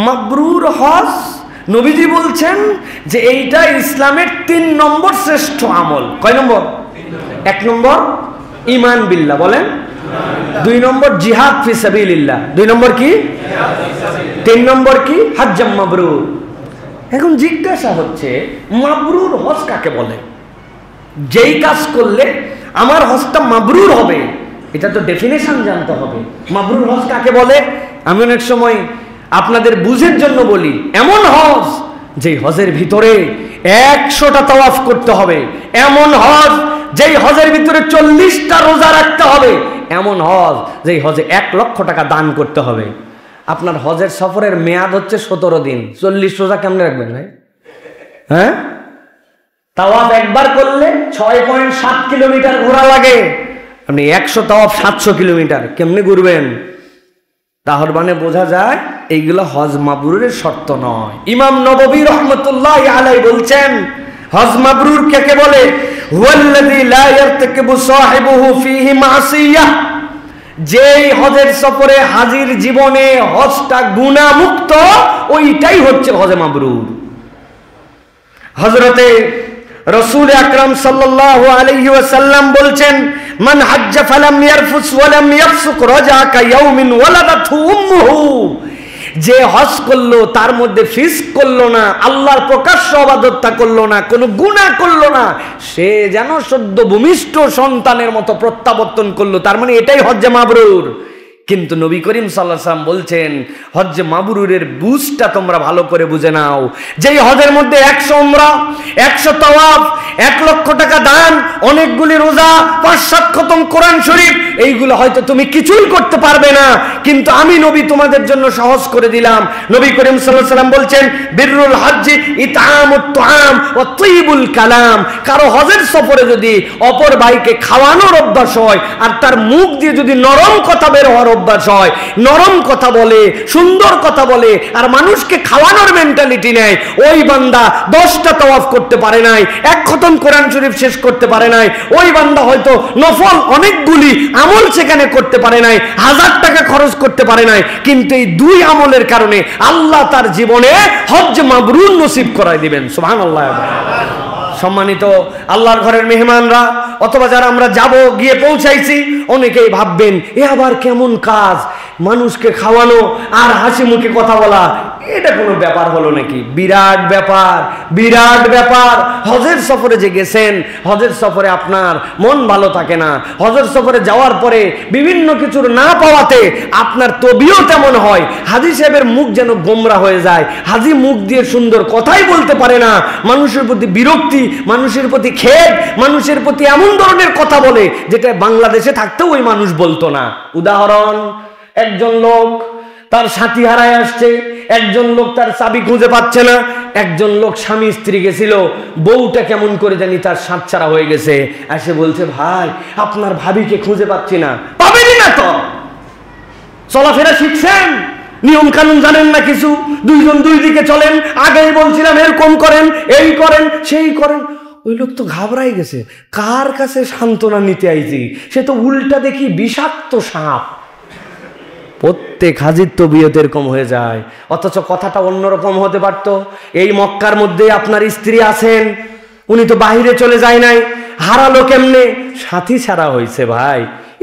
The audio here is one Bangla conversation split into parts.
মাবরুর হজ নবীজি বলছেন যে এইটা ইসলামের 3 নম্বর শ্রেষ্ঠ আমল। কয় নম্বর? 1 নম্বর ঈমান বিল্লাহ, বলেন। 2 নম্বর জিহাদ ফি সাবিলিল্লাহ। 2 নম্বর কি? 3 নম্বর কি? হজ্জাম মাবরুর। এখন জিজ্ঞাসা হচ্ছে মাবরুর হজ কাকে বলে? যেই কাজ করলে আমার হজটা মাবরুর হবে, এটা তো ডেফিনেশন জানতে হবে। মাবরুর হজ কাকে বলে? আমি অনেক সময় আপনাদের বুঝের জন্য বলি, এমন হজ যেই হজের ভিতরে 100টা তাওয়াফ করতে হবে, এমন হজ যেই হজের ভিতরে 40টা রোজা রাখতে হবে, এমন হজ যেই হজে 1 লক্ষ টাকা দান করতে হবে। আপনার হজের সফরের মেয়াদ হচ্ছে 17 দিন, 40 রোজা কেমনে রাখবেন ভাই? হ্যাঁ, তাওয়াফ একবার করলে 6.7 কিলোমিটার ঘোরা লাগে। আপনি 100 তাওয়াফ 700 কিলোমিটার কেমনে ঘুরবেন? তাহলে মানে বোঝা যায় এইগুলো হজ মাবরুরের শর্ত নয়। ইমাম নববী রাহমাতুল্লাহি আলাইহি বলছেন হজ মাবরুর কাকে বলে? হুয়াল্লাযী লা ইয়ারতাকিবু সাহিবুহু ফীহি মাসিয়াহ, যেই হজের সফরে হাজির জীবনে হজটা গুনাহ মুক্ত, ওইটাই হচ্ছে হজ মাবরুর। হযরতে রাসূল আকরাম সাল্লাল্লাহু আলাইহি ওয়াসাল্লাম বলছেন, মান হাজ্জা ফালাম ইয়ারফুস ওয়া লাম ইয়াফসুক রাজা কায়াউমিন ওয়ালাদাতহু উম্মুহু, যে হজ করলো তার মধ্যে ফিস্ক করলো না, আল্লাহর প্রকাশ্য ইবাদতটা করলো না, কোনো গুনাহ করলো না, সে যেন সদ্য ভূমিষ্ঠ সন্তানের মতো প্রত্যাবর্তন করলো। তার মানে এটাই হজ্জে মাবরুর। কিন্তু নবী করিম সাল্লাল্লাহু আলাইহি ওয়াসাল্লাম বলছেন হজ্জে মাবরুরের বুঝটা তোমরা ভালো করে বুঝে নাও। যেই হজের মধ্যে 100 উমরা, 100 তাওয়াফ, 1 লক্ষ টাকা দান, অনেকগুলি রোজা, 5-7 খতম কোরআন শরীফ, এইগুলো হয়তো তুমি কিছুই করতে পারবে না, কিন্তু আমি নবী তোমাদের জন্য সহজ করে দিলাম। নবী করিম সাল্লাল্লাহু আলাইহি ওয়াসাল্লাম বলছেন বিররুল হজ্জি ইতআমুত তুআম ওয়া তাইয়িবুল কালাম। কারো হজের সফরে যদি অপর ভাইকে খাওয়ানোর অভ্যাস হয় আর তার মুখ দিয়ে যদি নরম কথা বের হওয়ার অভ্যাস হয়, নরম কথা বলে, সুন্দর কথা বলে, আর মানুষকে খাওয়ানোর মেন্টালিটি নেয়, ওই বান্দা 10টা তাওয়াফ করতে পারে নাই, 1 খতম কোরআন শরীফ শেষ করতে পারে নাই, ওই বান্দা হয়তো নফল অনেকগুলি আমল সেখানে করতে পারে নাই, 1000 টাকা খরচ করতে পারে নাই, কিন্তু এই 2 আমলের কারণে আল্লাহ তার জীবনে হজ্জ মাবরুর নসিব করায় দিবেন। সুবহানাল্লাহ। সম্মানিত আল্লাহর ঘরের মেহমানরা, অথবা যারা আমরা যাব গিয়ে পৌঁছাইছি, অনেকেই ভাববেন এ আবার কেমন কাজ, মানুষকে খাওয়ানো আর হাসি মুখে কথা বলা, এটা কোনো ব্যাপার হলো নাকি? বিরাট ব্যাপার, বিরাট ব্যাপার। হজের সফরে যে গেছেন, হজের সফরে আপনার মন ভালো থাকে না, হজের সফরে যাওয়ার পরে বিভিন্ন কিছুর না পাওয়াতে আপনার তবিয়ত তেমন হয়, হাজী সাহেবের মুখ যেন গোমরা হয়ে যায়, হাজী মুখ দিয়ে সুন্দর কথাই বলতে পারে না, মানুষের প্রতি বিরক্তি, মানুষের প্রতি খেদ, মানুষের প্রতি এমন ধরনের কথা বলে যেটা বাংলাদেশে থাকতেও ওই মানুষ বলতো না। উদাহরণ, একজন লোক তার সাথী হারায় আসছে, একজন লোক তার চাবি খুঁজে পাচ্ছে না, একজন লোক স্বামী স্ত্রী গেছিল, বউটা কেমন করে জানি তার সাতছাড়া হয়ে গেছে, এসে বলছে ভাই আপনার ভাবিকে খুঁজে পাচ্ছি না। পাবেনই না তো, চলাফেরা শিখছেন, নিয়ম কানুন জানেন না কিছু, 2 জন 2 দিকে চলেন, আগেই বলছিলাম এরকম করেন, এই করেন, সেই করেন। ওই লোক তো ঘাবড়াই গেছে, কার কাছে সান্ত্বনা নিতে আইছি, সে তো উল্টা দেখি বিষাক্ত সাপ। প্রত্যেক হাজির তবিয়ত এরকম হয়ে যায়, অথচ কথাটা অন্যরকম হতে পারতো। এই মক্কার মধ্যে আপনার স্ত্রী আছেন, উনি তো বাহিরে চলে যায় নাই, হারালো কেমনে? সাথী ছাড়া হয়েছে ভাই,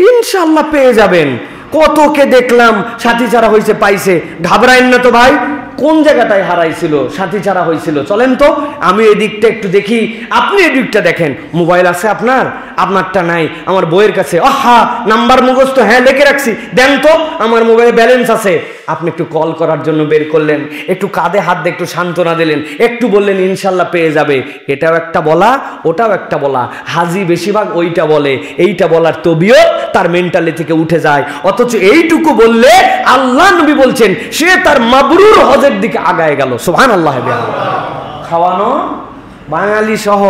ইনশাল্লাহ পেয়ে যাবেন। কতকে দেখলাম সাথী ছাড়া হয়েছে, পাইছে, ঘাবড়াইন না তো ভাই। কোন জায়গাটায় হারাইছিল, সাথী ছাড়া হয়েছিল, চলেন তো আমি এই দিকটা একটু দেখি, আপনি এই দিকটা দেখেন। মোবাইল আছে আপনার, আপনারটা নাই, আমার বইয়ের কাছে, আহা নাম্বার মুখস্থ, হ্যাঁ লিখে রাখছি, দেন তো, আমার মোবাইলে ব্যালেন্স আছে। আপনি একটু কল করার জন্য বের করলেন, একটু কাঁধে হাত দিয়ে একটু সান্ত্বনা দিলেন, একটু বললেন ইনশাল্লাহ পেয়ে যাবে। এটাও একটা বলা, ওটাও একটা বলা। হাজি বেশিরভাগ ওইটা বলে, এইটা বলার তবিয়ত তার মেন্টালি থেকে উঠে যায়। অথচ এইটুকু বললে আল্লাহ নবী বলছেন সে তার মাবরুর হজের দিকে আগায় গেল। সুবহানাল্লাহ। খাওয়ানো বাঙালি সহ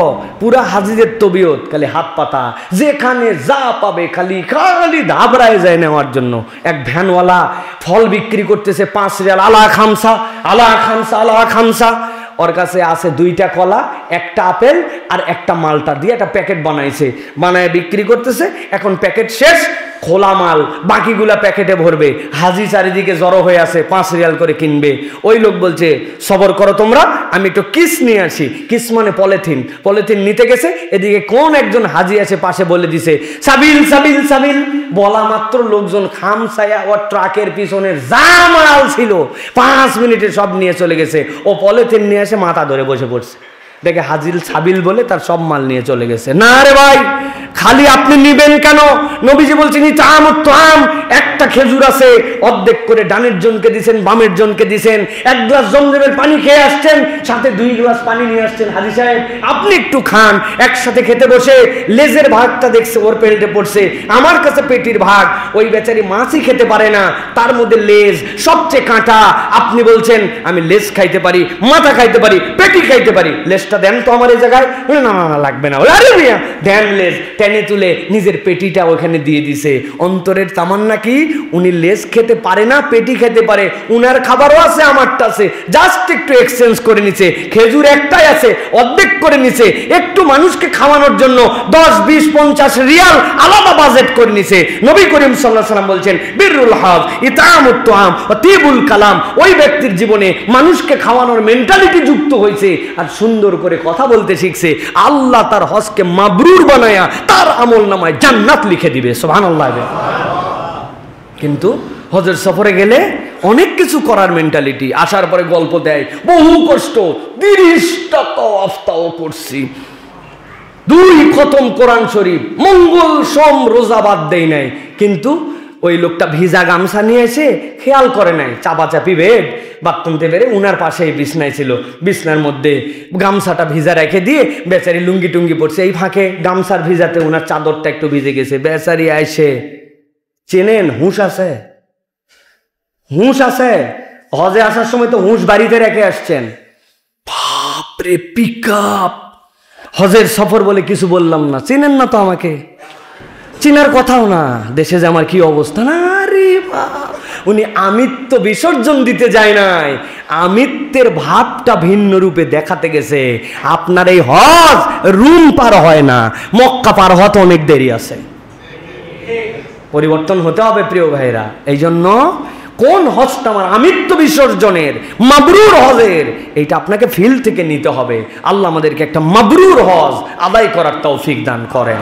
পুরা হাজিদের তবিয়ত খালি হাত পাতা, যেখানে যা পাবে খালি খালি ধাবড়ায় যায় নেওয়ার জন্য। এক ভ্যানওয়ালা ফল বিক্রি করতেছে 5 রিয়াল, আলা খামসা, আলা খামসা, আলা খামসা। ওর কাছে আছে 2টা কলা, একটা আপেল আর একটা মালটা দিয়ে একটা প্যাকেট বানাইছে, বানায় বিক্রি করতেছে। এখন প্যাকেট শেষ, খোলা মাল, বাকিগুলা প্যাকেটে ভরবে। হাজি চারিদিকে জড়ো হয়ে আছে, 5 রিয়াল করে কিনবে। ওই লোক বলছে সবর করো তোমরা, আমি একটু কিস নিয়ে আসি। কিস মানে পলিথিন। পলিথিন নিতে গেছে, এদিকে কোন একজন হাজি আছে পাশে বলে দিছে সাবিল সাবিল সাবিল। বলা মাত্র লোকজন খামসায়া ও ট্রাকের পিছনে যা মাল ছিল 5 মিনিটে সব নিয়ে চলে গেছে। ও পলিথিন নিয়ে এসে মাথা ধরে বসে পড়ছে, দেখে হাজিল সাবিল বলে তার সব মাল নিয়ে চলে গেছে। না রে ভাই, খালি আপনি নিবেন কেন? নবীজি বলছেন ইতাম তাম, একটা খেজুর আছে অর্ধেক করে ডানের জনকে দিবেন, বামের জনকে দিবেন। 1 গ্লাস জমজমের পানি খেয়ে আসছেন, সাথে 2 গ্লাস পানি নিয়ে আসছেন। হাজি সাহেব আপনি একটু খান। একসাথে খেতে বসে লেজের ভাগটা দেখছে ওর পেটে পড়ছে, আমার কাছে পেটির ভাগ। ওই বেচারি মাছই খেতে পারে না, তার মধ্যে লেজ সবচেয়ে কাঁটা। আপনি বলছেন আমি লেজ খাইতে পারি, মাথা খাইতে পারি, পেটি খাইতে পারি, লেজটা দেন তো আমার এই জায়গায়। না না না লাগবে না। আরে মিয়া দেন লেজ। টেনে তুলে নিজের পেটিটা ওখানে দিয়ে দিছে। অন্তরের তামান্না কি? উনি লেজ খেতে পারে না, পেটি খেতে পারে। উনার খাবারও আছে, আমারটা আছে, জাস্ট একটু এক্সচেঞ্জ করে নিছে। খেজুর একটাই আছে, অর্ধেক করে নিছে। একটু মানুষকে খাওয়ানোর জন্য 10, 20, 50 রিয়াল আলাদা বাজেট করে নিছে। নবী করিম সাল্লাল্লাহু আলাইহি ওয়াসাল্লাম বলছেন বিররুল হাজ ইতামুত তাআম ওয়া তিবুল কালাম। ওই ব্যক্তির জীবনে মানুষকে খাওয়ানোর মেন্টালিটি যুক্ত হয়েছে আর সুন্দর করে কথা বলতে শিখছে। আল্লাহ তার হজকে মাবরুর বানায়া তার আমল নামায় জান্নাত লিখে দিবে। সুবহানাল্লাহ। কিন্তু হজের সফরে গেলে অনেক কিছু করার মেন্টালিটি। আসার পরে গল্প দেয় বহু কষ্ট, 30টা তাওয়াফ করছি, 2 খতম কোরআন শরীফ, মঙ্গল সোম রোজা বাদ দেই নাই। কিন্তু ওই লোকটা ভিজা গামছা নিয়ে এসে খেয়াল করে নাই, চাপাচাপি বেড বাথরুমতে বেড়ে উনার পাশেই বিছনায় ছিল, বিছনার মধ্যে গামছাটা ভিজা রেখে দিয়ে বেচারি লুঙ্গি টুঙ্গি পড়ছে। এই ফাঁকে গামছার ভিজাতে উনার চাদরটা একটু ভিজে গেছে। বেচারি আইসে, চেনেন হুঁশ আছে? হুঁশ আছে? হজে আসার সময় তো হুঁশ বাড়িতে রেখে আসছেন। বাপরে পিকআপ! হজের সফর বলে কিছু বললাম না, চিনেন না তো আমাকে, চিনার কথাও না। দেশে যে আমার কি অবস্থা না রে বাপ! উনি আমিত্ব বিসর্জন দিতে যায় নাই, আমিত্বের ভাবটা ভিন্ন রূপে দেখাতে গেছে। আপনার এই হজ রুম পার হয় না, মক্কা পার হতে অনেক দেরি আছে। পরিবর্তন হতে হবে প্রিয় ভাইরা। এই জন্য কোন হজটা আমার আমিত্ব বিসর্জনের, মাবরুর হজের, এইটা আপনাকে ফিল থেকে নিতে হবে। আল্লাহ আমাদেরকে একটা মাবরুর হজ আদায় করার তৌফিক দান করেন।